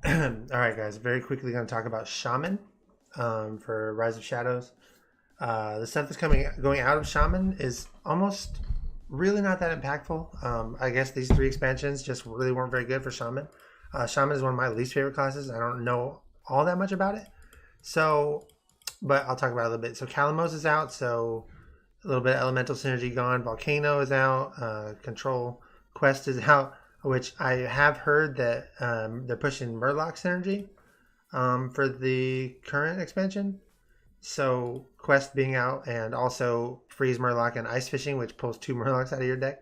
Alright guys, very quickly going to talk about Shaman for Rise of Shadows. The stuff that's going out of Shaman is almost really not that impactful. I guess these three expansions just really weren't very good for Shaman. Shaman is one of my least favorite classes. I don't know all that much about it. So, but I'll talk about it a little bit. So Calamos is out, so a little bit of elemental synergy gone. Volcano is out. Control Quest is out, which I have heard that they're pushing Murloc synergy for the current expansion. So Quest being out, and also Freeze Murloc and Ice Fishing, which pulls two Murlocs out of your deck.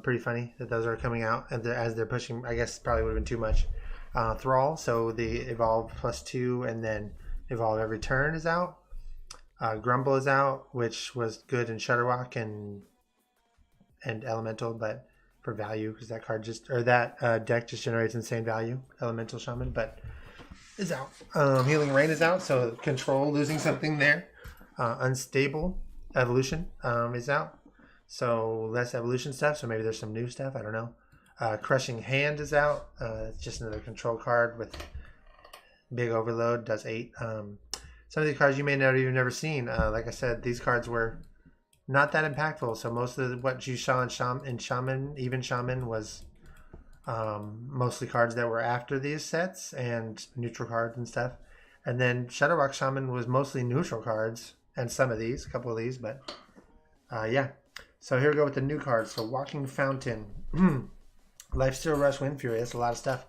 Pretty funny that those are coming out and as they're pushing. I guess probably would have been too much. Thrall, so the Evolve +2 and then Evolve every turn is out. Grumble is out, which was good in Shutterwalk and Elemental, but for value because that card just or that deck just generates insane value. Elemental Shaman, but is out. Healing Rain is out, so Control losing something there. Unstable Evolution is out, so less evolution stuff. So maybe there's some new stuff. I don't know. Crushing Hand is out. It's just another control card with big overload. Does 8. Some of these cards you may not even never seen. Like I said, these cards were not that impactful. So most of what you saw in Shaman, even Shaman, was mostly cards that were after these sets and neutral cards and stuff. And then Shadowrock Shaman was mostly neutral cards and some of these, a couple of these, but yeah. So here we go with the new cards. So Walking Fountain, Lifesteal, Rush, Wind Fury. That's a lot of stuff.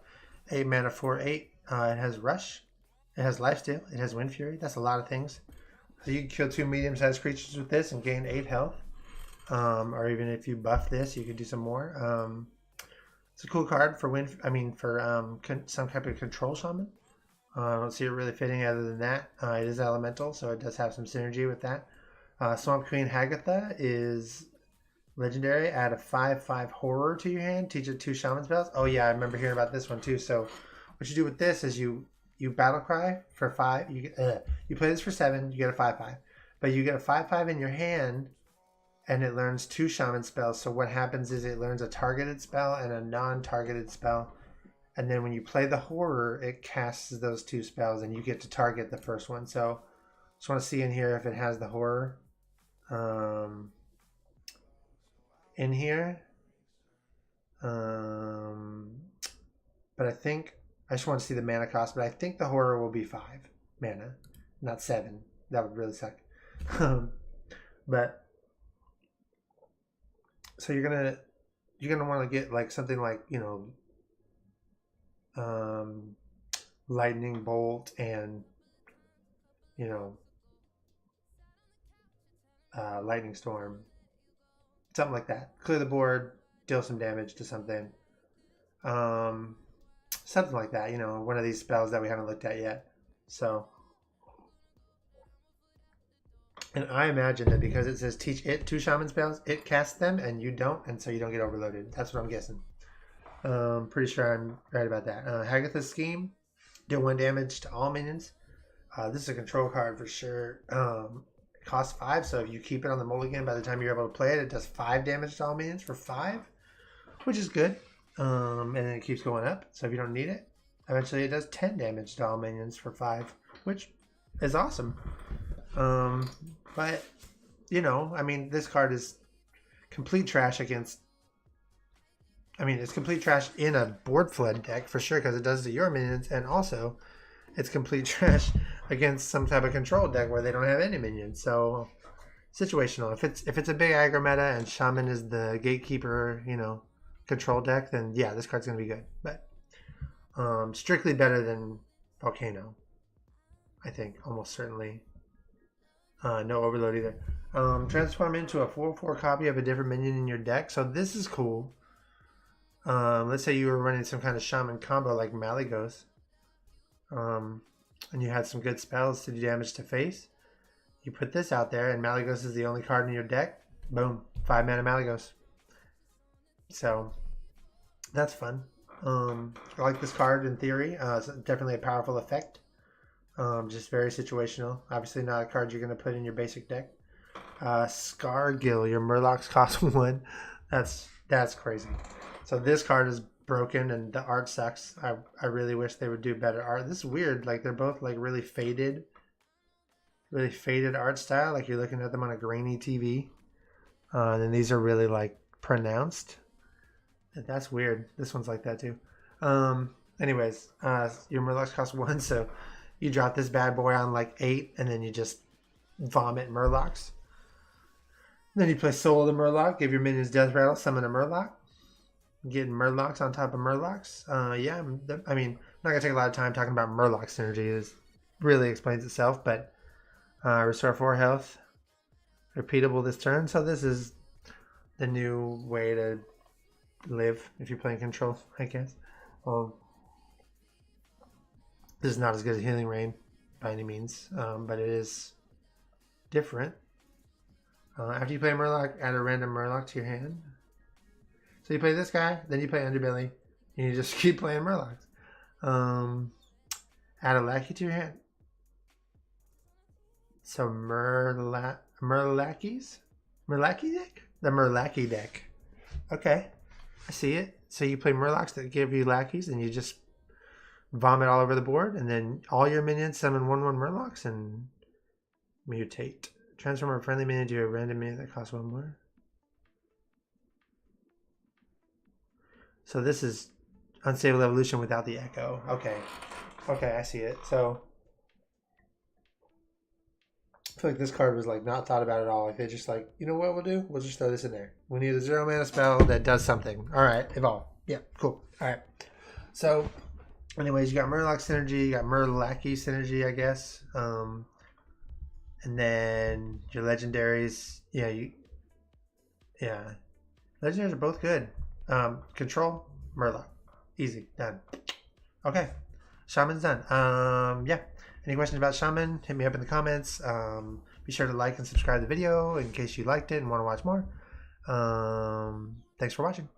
8 mana, 4/8. It has Rush. It has Lifesteal. It has Wind Fury. That's a lot of things. So you can kill 2 medium-sized creatures with this and gain 8 health. Or even if you buff this, you could do some more. It's a cool card for some type of control shaman. I don't see it really fitting other than that. It is elemental, so it does have some synergy with that. Swamp Queen Hagatha is legendary. Add a 5/5 horror to your hand. Teach it 2 shaman spells. Oh yeah, I remember hearing about this one too. So what you do with this is you battle cry for 5. You play this for 7. You get a 5/5, but you get a 5/5 in your hand. And it learns 2 shaman spells. So what happens is it learns a targeted spell and a non-targeted spell. And then when you play the horror, it casts those 2 spells and you get to target the first one. So just want to see in here if it has the horror in here. But I think I just want to see the mana cost. But I think the horror will be 5 mana, not 7. That would really suck. But so you're gonna want to get like something like lightning bolt and lightning storm, something like that. Clear the board, deal some damage to something, something like that. One of these spells that we haven't looked at yet. So. And I imagine that because it says teach it 2 shaman spells, it casts them and you don't, and so you don't get overloaded. That's what I'm guessing. Pretty sure I'm right about that. Hagatha's Scheme, deal 1 damage to all minions. This is a control card for sure. It costs 5, so if you keep it on the mulligan, by the time you're able to play it, it does 5 damage to all minions for 5, which is good. And then it keeps going up, so if you don't need it, eventually it does 10 damage to all minions for 5, which is awesome. But this card is complete trash against. It's complete trash in a board flood deck for sure because it does to your minions, and also it's complete trash against some type of control deck where they don't have any minions. So situational. If it's a big aggro meta and Shaman is the gatekeeper, control deck, then yeah, this card's gonna be good. But strictly better than Volcano, I think, almost certainly. No overload either. Transform into a 4/4 copy of a different minion in your deck. So this is cool. Let's say you were running some kind of shaman combo like Malygos. And you had some good spells to do damage to face. You put this out there and Malygos is the only card in your deck. Boom. 5 mana Malygos. So that's fun. I like this card in theory. It's definitely a powerful effect. Just very situational. Obviously not a card you're going to put in your basic deck. Scargill, your Murlocs cost 1. That's crazy. So this card is broken and the art sucks. I really wish they would do better art. This is weird. Like they're both like really faded art style. Like you're looking at them on a grainy TV. And then these are really like pronounced. That's weird. This one's like that too. Anyways, your Murlocs cost 1, so you drop this bad boy on like 8, and then you just vomit Murlocs. Then you play Soul of the Murloc, give your minions Death Rattle, summon a Murloc. Getting Murlocs on top of Murlocs. Yeah, I mean, I'm not going to take a lot of time talking about Murloc synergy. It really explains itself, but restore 4 health. Repeatable this turn. So this is the new way to live if you're playing control, I guess. This is not as good as Healing Rain by any means, but it is different. After you play a Murloc, add a random Murloc to your hand. So you play this guy, then you play Underbelly, and you just keep playing Murlocs. Add a Lackey to your hand. So Murlackies? Murlacki deck? The Murlacki deck. Okay, I see it. So you play Murlocs that give you Lackeys, and you just vomit all over the board, and then all your minions summon 1/1 Murlocs and mutate. Transform a friendly minion to a random minion that costs 1 more. So this is Unstable Evolution without the Echo. Okay. Okay, I see it. So I feel like this card was like not thought about at all. Like they just like, you know what we'll do? We'll just throw this in there. We need a 0-mana spell that does something. All right, evolve. Yeah, cool. All right. So anyways, you got Murloc synergy, you got Murlacki synergy, I guess. And then your legendaries, legendaries are both good. Control, Murloc, easy, done. Okay, Shaman's done. Yeah. Any questions about Shaman? Hit me up in the comments. Be sure to like and subscribe to the video in case you liked it and want to watch more. Thanks for watching.